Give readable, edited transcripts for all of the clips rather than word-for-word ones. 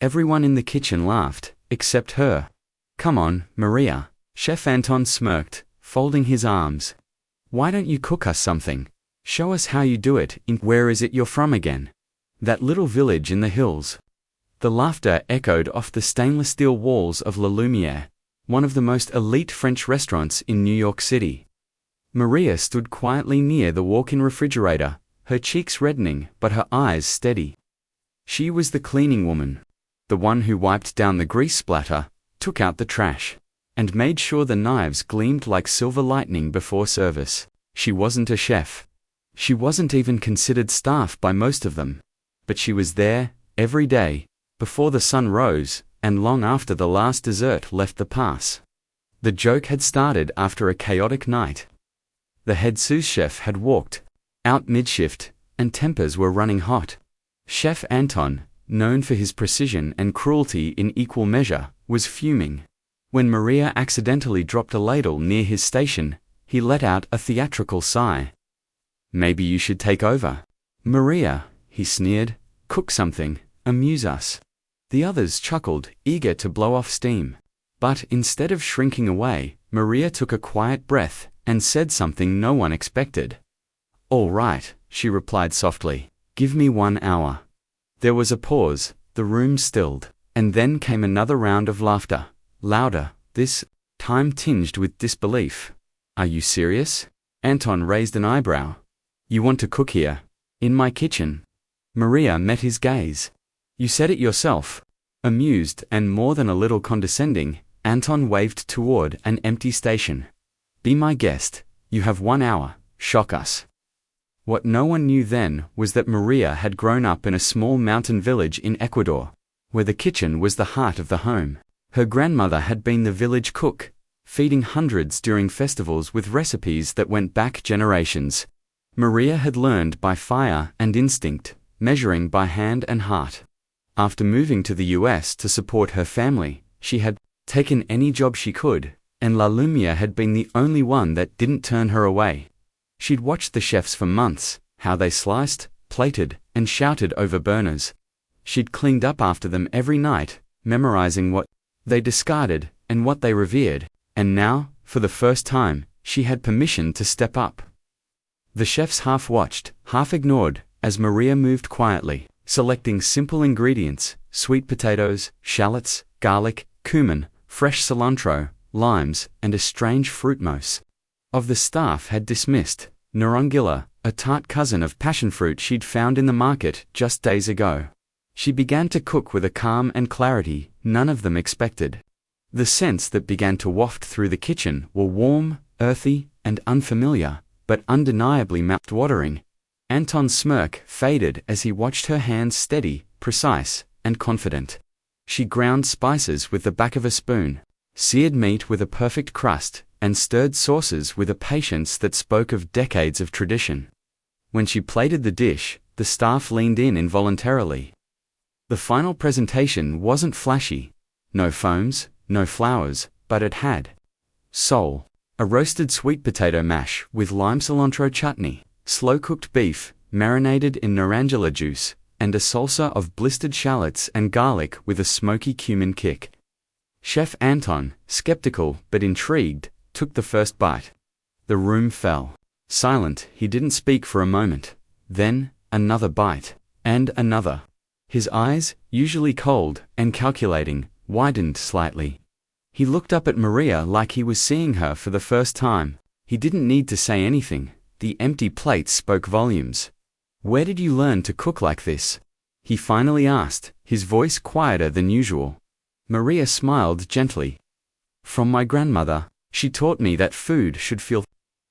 Everyone in the kitchen laughed, except her. "Come on, Maria," Chef Anton smirked, folding his arms. "Why don't you cook us something? Show us how you do it. Where is it you're from again?" "That little village in the hills." The laughter echoed off the stainless steel walls of La Lumiere, one of the most elite French restaurants in New York City. Maria stood quietly near the walk-in refrigerator, her cheeks reddening but her eyes steady. She was the cleaning woman, the one who wiped down the grease splatter, took out the trash, and made sure the knives gleamed like silver lightning before service. She wasn't a chef. She wasn't even considered staff by most of them. But she was there, every day, before the sun rose, and long after the last dessert left the pass. The joke had started after a chaotic night. The head sous chef had walked out mid-shift, and tempers were running hot. Chef Anton, known for his precision and cruelty in equal measure, was fuming. When Maria accidentally dropped a ladle near his station, he let out a theatrical sigh. "Maybe you should take over. Maria," he sneered, "cook something, amuse us." The others chuckled, eager to blow off steam. But instead of shrinking away, Maria took a quiet breath and said something no one expected. "All right," she replied softly. "Give me 1 hour." There was a pause, the room stilled, and then came another round of laughter, louder, this time tinged with disbelief. "Are you serious?" Anton raised an eyebrow. "You want to cook here? In my kitchen?" Maria met his gaze. "You said it yourself." Amused and more than a little condescending, Anton waved toward an empty station. "Be my guest. You have 1 hour. Shock us." What no one knew then was that Maria had grown up in a small mountain village in Ecuador, where the kitchen was the heart of the home. Her grandmother had been the village cook, feeding hundreds during festivals with recipes that went back generations. Maria had learned by fire and instinct, measuring by hand and heart. After moving to the US to support her family, she had taken any job she could, and La Lumiere had been the only one that didn't turn her away. She'd watched the chefs for months, how they sliced, plated, and shouted over burners. She'd cleaned up after them every night, memorizing what they discarded and what they revered, and now, for the first time, she had permission to step up. The chefs half watched, half ignored, as Maria moved quietly, selecting simple ingredients: sweet potatoes, shallots, garlic, cumin, fresh cilantro, limes, and a strange fruit mousse. Of the staff had dismissed Narangilla, a tart cousin of passionfruit she'd found in the market just days ago. She began to cook with a calm and clarity none of them expected. The scents that began to waft through the kitchen were warm, earthy, and unfamiliar, but undeniably mouth-watering. Anton's smirk faded as he watched her hands steady, precise, and confident. She ground spices with the back of a spoon, seared meat with a perfect crust, and stirred sauces with a patience that spoke of decades of tradition. When she plated the dish, the staff leaned in involuntarily. The final presentation wasn't flashy. No foams, no flowers, but it had soul. A roasted sweet potato mash with lime cilantro chutney, slow-cooked beef, marinated in narangilla juice, and a salsa of blistered shallots and garlic with a smoky cumin kick. Chef Anton, skeptical but intrigued, took the first bite. The room fell. Silent, he didn't speak for a moment. Then, another bite, and another. His eyes, usually cold and calculating, widened slightly. He looked up at Maria like he was seeing her for the first time. He didn't need to say anything. The empty plate spoke volumes. "Where did you learn to cook like this?" he finally asked, his voice quieter than usual. Maria smiled gently. "From my grandmother. She taught me that food should feel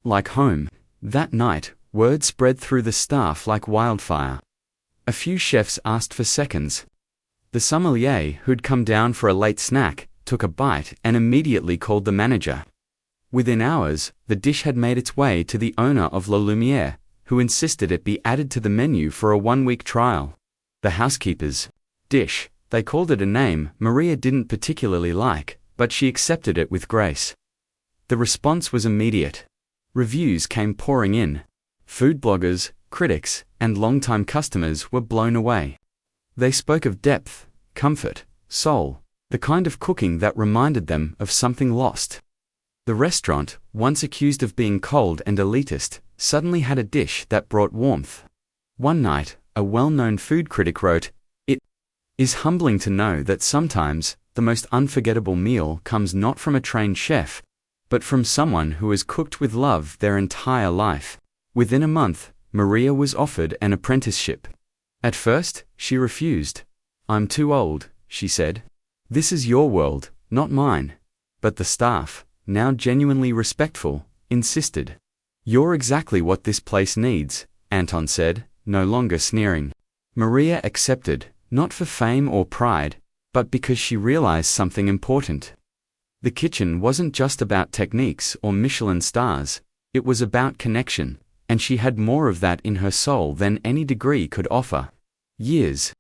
like home." That night, word spread through the staff like wildfire. A few chefs asked for seconds. The sommelier, who'd come down for a late snack, took a bite and immediately called the manager. Within hours, the dish had made its way to the owner of La Lumiere, who insisted it be added to the menu for a 1-week trial. The housekeeper's dish, they called it a name Maria didn't particularly like, but she accepted it with grace. The response was immediate. Reviews came pouring in. Food bloggers, critics, and longtime customers were blown away. They spoke of depth, comfort, soul, the kind of cooking that reminded them of something lost. The restaurant, once accused of being cold and elitist, suddenly had a dish that brought warmth. One night, a well-known food critic wrote, "It is humbling to know that sometimes the most unforgettable meal comes not from a trained chef, but from someone who has cooked with love their entire life." Within a month, Maria was offered an apprenticeship. At first, she refused. "I'm too old," she said. "This is your world, not mine." But the staff, now genuinely respectful, insisted. "You're exactly what this place needs," Anton said, no longer sneering. Maria accepted, not for fame or pride, but because she realized something important. The kitchen wasn't just about techniques or Michelin stars, it was about connection, and she had more of that in her soul than any degree could offer. Years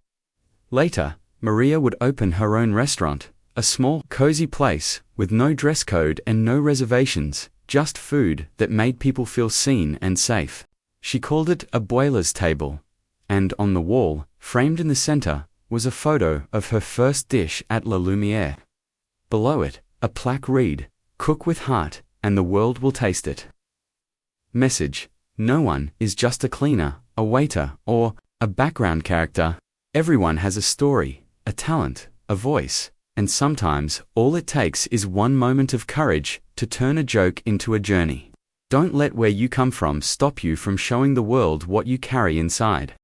later, Maria would open her own restaurant, a small, cozy place with no dress code and no reservations, just food that made people feel seen and safe. She called it a boiler's table, and on the wall, framed in the center, was a photo of her first dish at La Lumiere. Below it, a plaque read, "Cook with heart, and the world will taste it." Message: no one is just a cleaner, a waiter, or a background character. Everyone has a story, a talent, a voice, and sometimes all it takes is one moment of courage to turn a joke into a journey. Don't let where you come from stop you from showing the world what you carry inside.